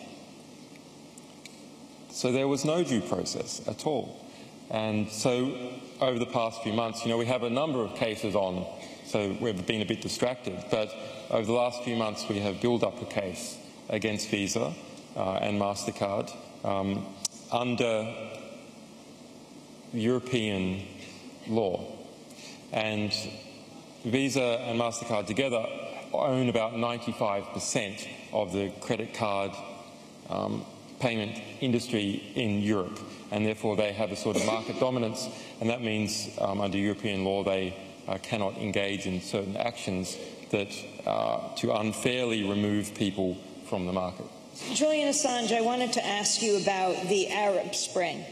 So there was no due process at all. And so over the past few months, we have a number of cases on, so we've been a bit distracted, but over the last few months we have built up a case against Visa and MasterCard under European law. And Visa and MasterCard together own about 95% of the credit card payment industry in Europe, and therefore they have a sort of market dominance, and that means under European law they cannot engage in certain actions that to unfairly remove people from the market. Julian Assange, I wanted to ask you about the Arab Spring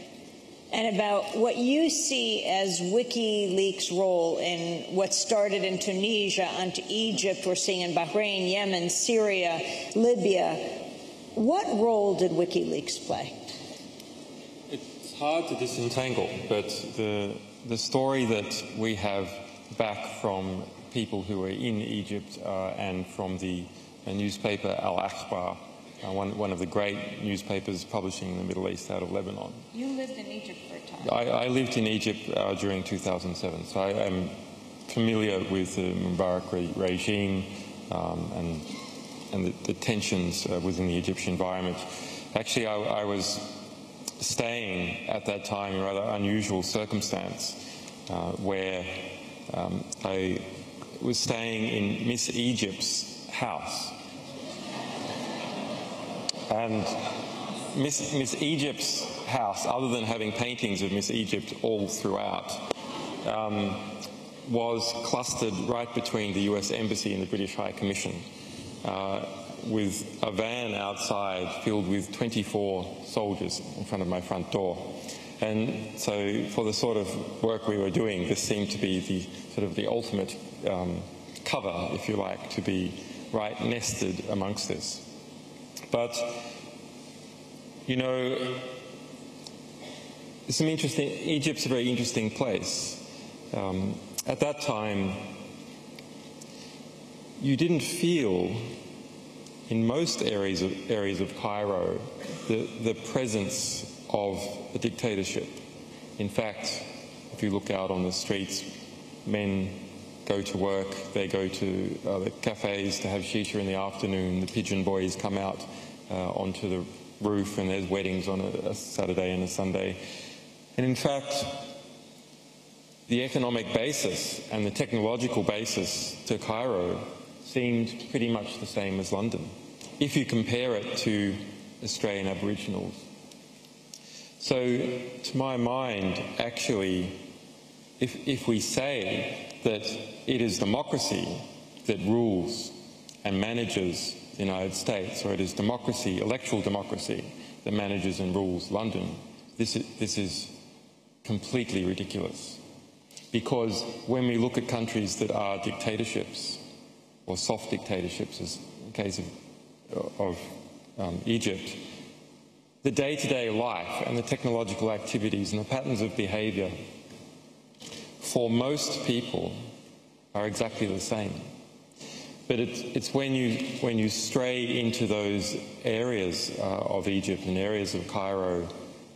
and about what you see as WikiLeaks' role in what started in Tunisia onto Egypt, we're seeing in Bahrain, Yemen, Syria, Libya. What role did WikiLeaks play? It's hard to disentangle, but the story that we have back from people who were in Egypt and from the newspaper Al Akhbar, one of the great newspapers publishing in the Middle East out of Lebanon. You lived in Egypt for a time. I lived in Egypt during 2007, so I am familiar with the Mubarak regime and the tensions within the Egyptian environment. Actually, I was staying at that time in a rather unusual circumstance where I was staying in Miss Egypt's house. And Miss Egypt's house, other than having paintings of Miss Egypt all throughout, was clustered right between the US Embassy and the British High Commission, with a van outside filled with 24 soldiers in front of my front door. And so for the sort of work we were doing, this seemed to be the sort of the ultimate cover, if you like, to be right nested amongst this. But, you know, Egypt's a very interesting place. At that time, you didn't feel, in most areas of Cairo, the presence of a dictatorship. In fact, if you look out on the streets, men go to work, they go to the cafes to have shisha in the afternoon, the pigeon boys come out onto the roof, and there's weddings on a Saturday and a Sunday. And in fact, the economic basis and the technological basis to Cairo seemed pretty much the same as London, if you compare it to Australian Aboriginals. So, to my mind, actually, if we say that it is democracy that rules and manages the United States, or it is democracy, electoral democracy, that manages and rules London, this is completely ridiculous. Because when we look at countries that are dictatorships, or soft dictatorships, as in the case of Egypt, the day-to-day life and the technological activities and the patterns of behaviour for most people are exactly the same. But it's when you stray into those areas of Egypt and areas of Cairo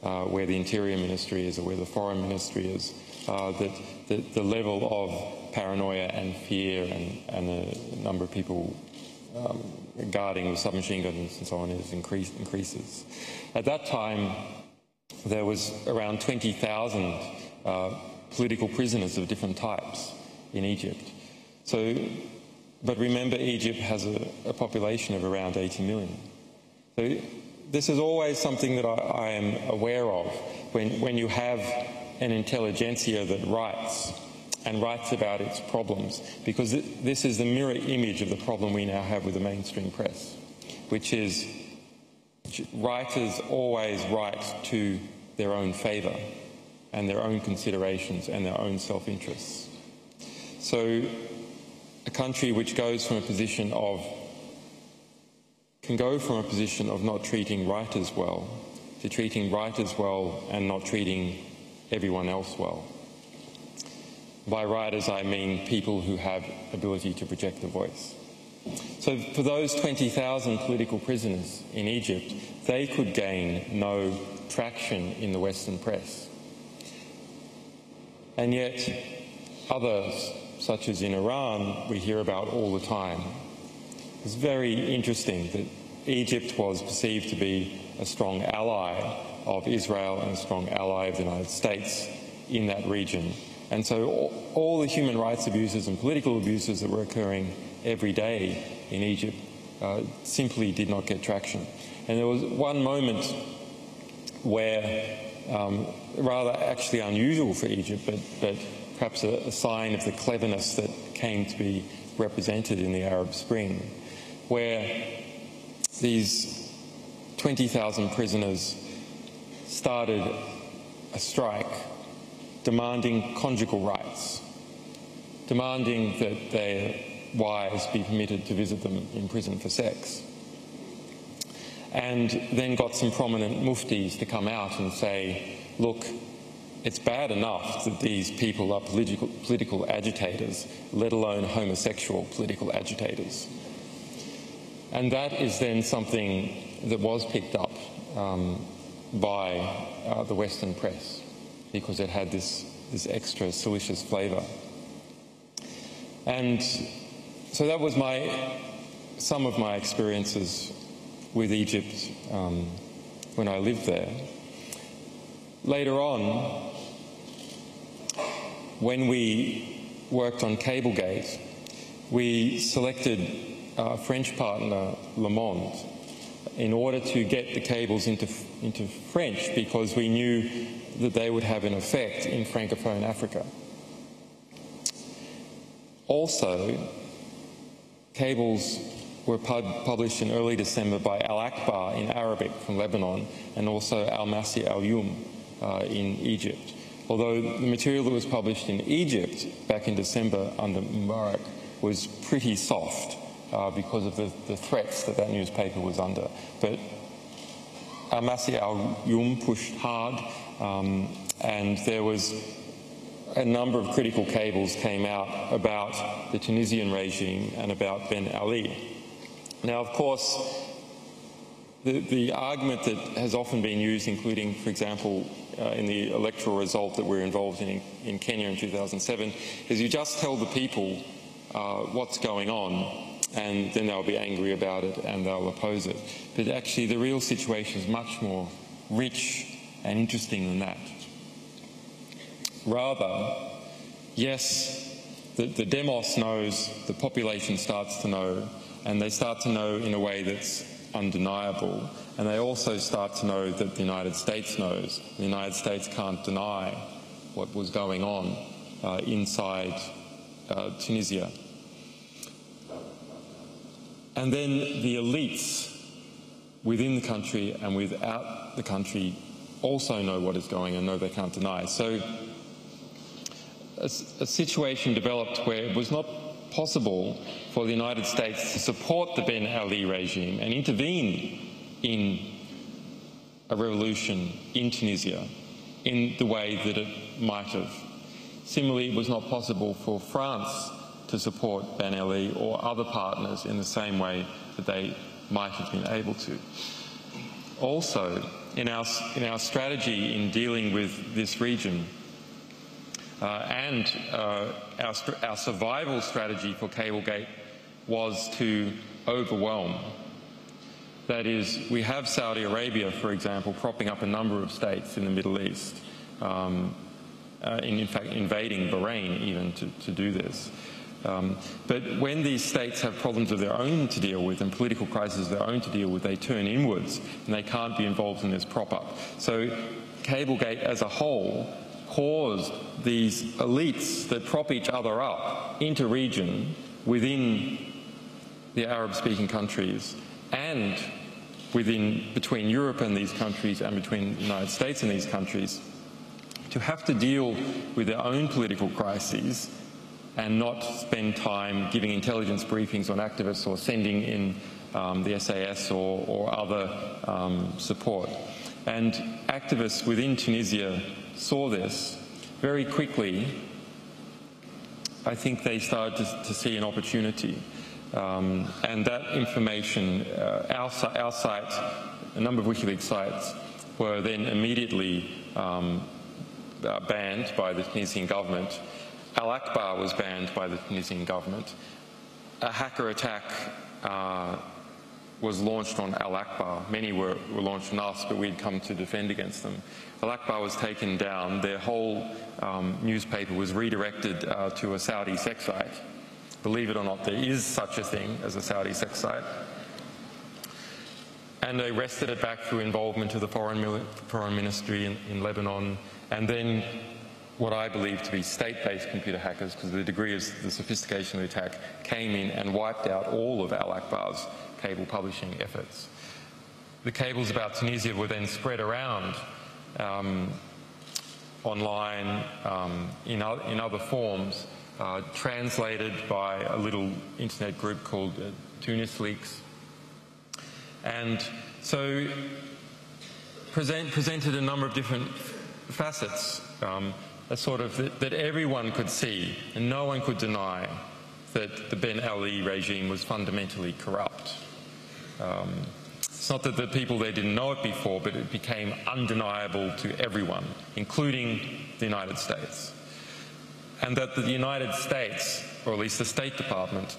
where the Interior Ministry is or where the Foreign Ministry is, that the level of paranoia and fear and the number of people guarding with submachine guns and so on increases. At that time, there was around 20,000 political prisoners of different types in Egypt. But remember, Egypt has a population of around 80 million. So this is always something that I am aware of when you have an intelligentsia that writes about its problems, because this is the mirror image of the problem we now have with the mainstream press, which is writers always write to their own favour and their own considerations and their own self-interests. So a country which can go from a position of not treating writers well to treating writers well and not treating everyone else well. By writers, I mean people who have ability to project a voice. So for those 20,000 political prisoners in Egypt, they could gain no traction in the Western press. And yet others, such as in Iran, we hear about all the time. It's very interesting that Egypt was perceived to be a strong ally of Israel and a strong ally of the United States in that region. And so all the human rights abuses and political abuses that were occurring every day in Egypt simply did not get traction. And there was one moment where, rather actually unusual for Egypt, but perhaps a sign of the cleverness that came to be represented in the Arab Spring, where these 20,000 prisoners started a strike demanding conjugal rights, demanding that their wives be permitted to visit them in prison for sex, and then got some prominent muftis to come out and say, look, it's bad enough that these people are political agitators, let alone homosexual political agitators. And that is then something that was picked up by the Western press, because it had this extra salacious flavour. And so that was some of my experiences with Egypt when I lived there. Later on, when we worked on Cablegate, we selected our French partner, Le Monde, in order to get the cables into French, because we knew that they would have an effect in Francophone Africa. Also, cables were published in early December by Al Akbar in Arabic from Lebanon, and also Al Masi Al Yum in Egypt. Although the material that was published in Egypt back in December under Mubarak was pretty soft because of the threats that newspaper was under. But Al Masi Al Yum pushed hard, and there was a number of critical cables came out about the Tunisian regime and about Ben Ali. Now, of course, the argument that has often been used, including, for example, in the electoral result that we're involved in Kenya in 2007, is you just tell the people what's going on, and then they'll be angry about it and they'll oppose it. But actually, the real situation is much more rich and interesting than that. Rather, yes, the demos knows, the population starts to know, and they start to know in a way that's undeniable, and they also start to know that the United States knows. The United States can't deny what was going on inside Tunisia. And then the elites within the country and without the country also know what is going on, know they can't deny. So a situation developed where it was not possible for the United States to support the Ben Ali regime and intervene in a revolution in Tunisia in the way that it might have. Similarly, it was not possible for France to support Ben Ali or other partners in the same way that they might have been able to. Also, in our strategy in dealing with this region, and our survival strategy for Cablegate was to overwhelm. That is, we have Saudi Arabia, for example, propping up a number of states in the Middle East, in fact invading Bahrain even to do this. But when these states have problems of their own to deal with and political crises of their own to deal with, they turn inwards and they can't be involved in this prop-up. So Cablegate as a whole caused these elites that prop each other up into region within the Arab-speaking countries and between Europe and these countries and between the United States and these countries to have to deal with their own political crises and not spend time giving intelligence briefings on activists or sending in the SAS or other support. And activists within Tunisia saw this very quickly. I think they started to see an opportunity. And that information, our site, a number of Wikileaks sites, were then immediately banned by the Tunisian government. Al Akbar was banned by the Tunisian government. A hacker attack was launched on Al Akbar. Many were launched on us, but we'd come to defend against them. Al Akbar was taken down. Their whole newspaper was redirected to a Saudi sex site. Believe it or not, there is such a thing as a Saudi sex site. And they wrested it back through involvement of the foreign ministry in Lebanon, and then what I believe to be state-based computer hackers, because the degree of the sophistication of the attack, came in and wiped out all of Al Akbar's cable publishing efforts. The cables about Tunisia were then spread around online in other forms, translated by a little internet group called Wikileaks, and so presented a number of different facets that everyone could see and no one could deny that the Ben Ali regime was fundamentally corrupt. It's not that the people there didn't know it before, but it became undeniable to everyone, including the United States. And that the United States, or at least the State Department,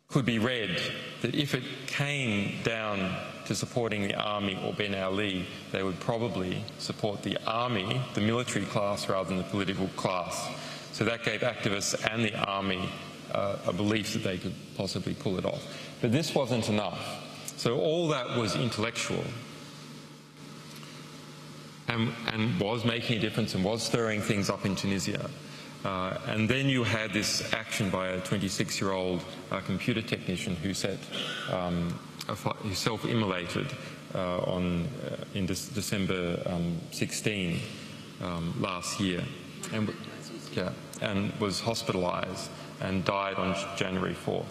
could be read that if it came down to supporting the army or Ben Ali, they would probably support the army, the military class, rather than the political class. So that gave activists and the army a belief that they could possibly pull it off. But this wasn't enough. So all that was intellectual and was making a difference and was stirring things up in Tunisia. And then you had this action by a 26-year-old computer technician who who self-immolated in December 16 last year, and was hospitalised and died on January 4th.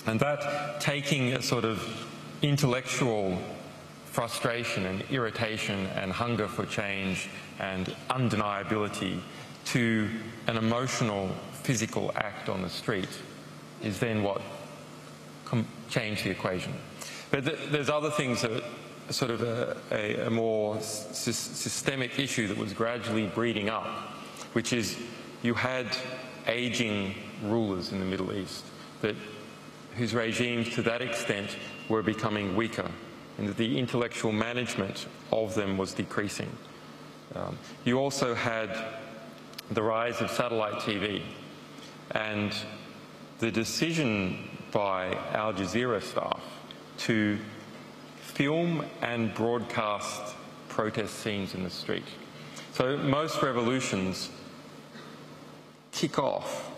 And that, taking a sort of intellectual frustration and irritation and hunger for change and undeniability to an emotional, physical act on the street, is then what changed the equation. But there's other things that sort of a more systemic issue that was gradually breeding up, which is you had aging rulers in the Middle East whose regimes to that extent were becoming weaker, and that the intellectual management of them was decreasing. You also had the rise of satellite TV, and the decision by Al Jazeera staff to film and broadcast protest scenes in the street. So most revolutions kick off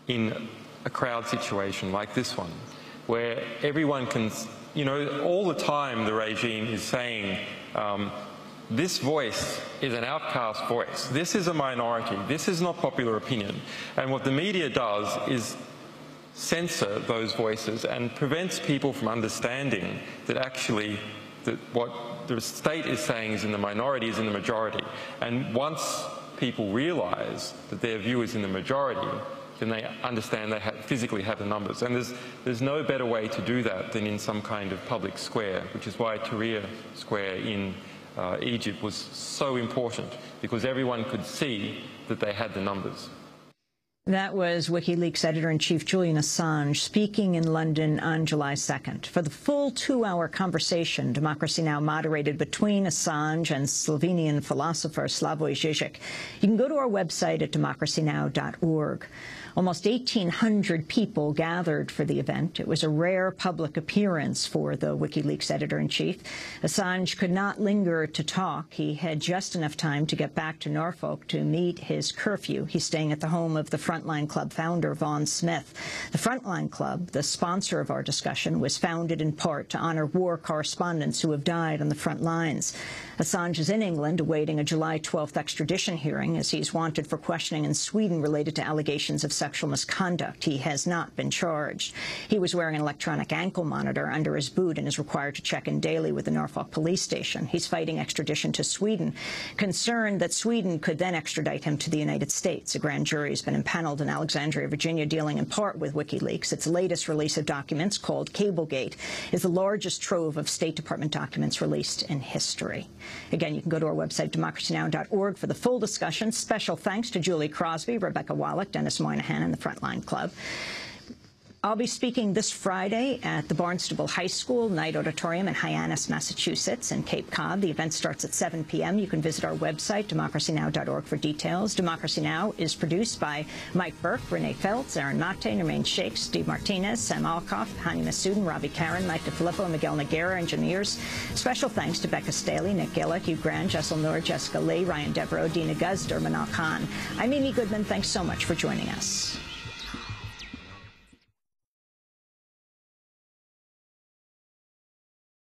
in a crowd situation like this one, where everyone can, all the time the regime is saying, this voice is an outcast voice. This is a minority. This is not popular opinion. And what the media does is censor those voices and prevents people from understanding that actually what the state is saying is in the minority is in the majority. And once people realise that their view is in the majority, then they understand they physically have the numbers. And there's no better way to do that than in some kind of public square, which is why Tahrir Square in Egypt was so important, because everyone could see that they had the numbers. That was Wikileaks editor-in-chief Julian Assange speaking in London on July 2nd. For the full 2-hour conversation Democracy Now! Moderated between Assange and Slovenian philosopher Slavoj Žižek, you can go to our website at democracynow.org. Almost 1,800 people gathered for the event. It was a rare public appearance for the Wikileaks editor-in-chief. Assange could not linger to talk. He had just enough time to get back to Norfolk to meet his curfew. He's staying at the home of the Frontline Club founder, Vaughn Smith. The Frontline Club, the sponsor of our discussion, was founded in part to honor war correspondents who have died on the front lines. Assange is in England awaiting a July 12th extradition hearing as he's wanted for questioning in Sweden related to allegations of sexual misconduct. He has not been charged. He was wearing an electronic ankle monitor under his boot and is required to check in daily with the Norfolk police station. He's fighting extradition to Sweden, concerned that Sweden could then extradite him to the United States. A grand jury has been impaneled in Alexandria, Virginia, dealing in part with WikiLeaks. Its latest release of documents, called Cablegate, is the largest trove of State Department documents released in history. Again, you can go to our website, democracynow.org, for the full discussion. Special thanks to Julie Crosby, Rebecca Wallach, Dennis Moynihan, and the Frontline Club. I'll be speaking this Friday at the Barnstable High School Night Auditorium in Hyannis, Massachusetts, in Cape Cod. The event starts at 7 p.m. You can visit our website, democracynow.org, for details. Democracy Now! Is produced by Mike Burke, Renee Feltz, Aaron Mate, Nermaine Shakes, Steve Martinez, Sam Alkoff, Hani Massoudin, Ravi Karen, Mike DeFilippo, Miguel Noguera, engineers. Special thanks to Becca Staley, Nick Gillick, Hugh Grant, Jessel Noor, Jessica Lee, Ryan Devereaux, Dina Guz, Derman Al Khan. I'm Amy Goodman. Thanks so much for joining us.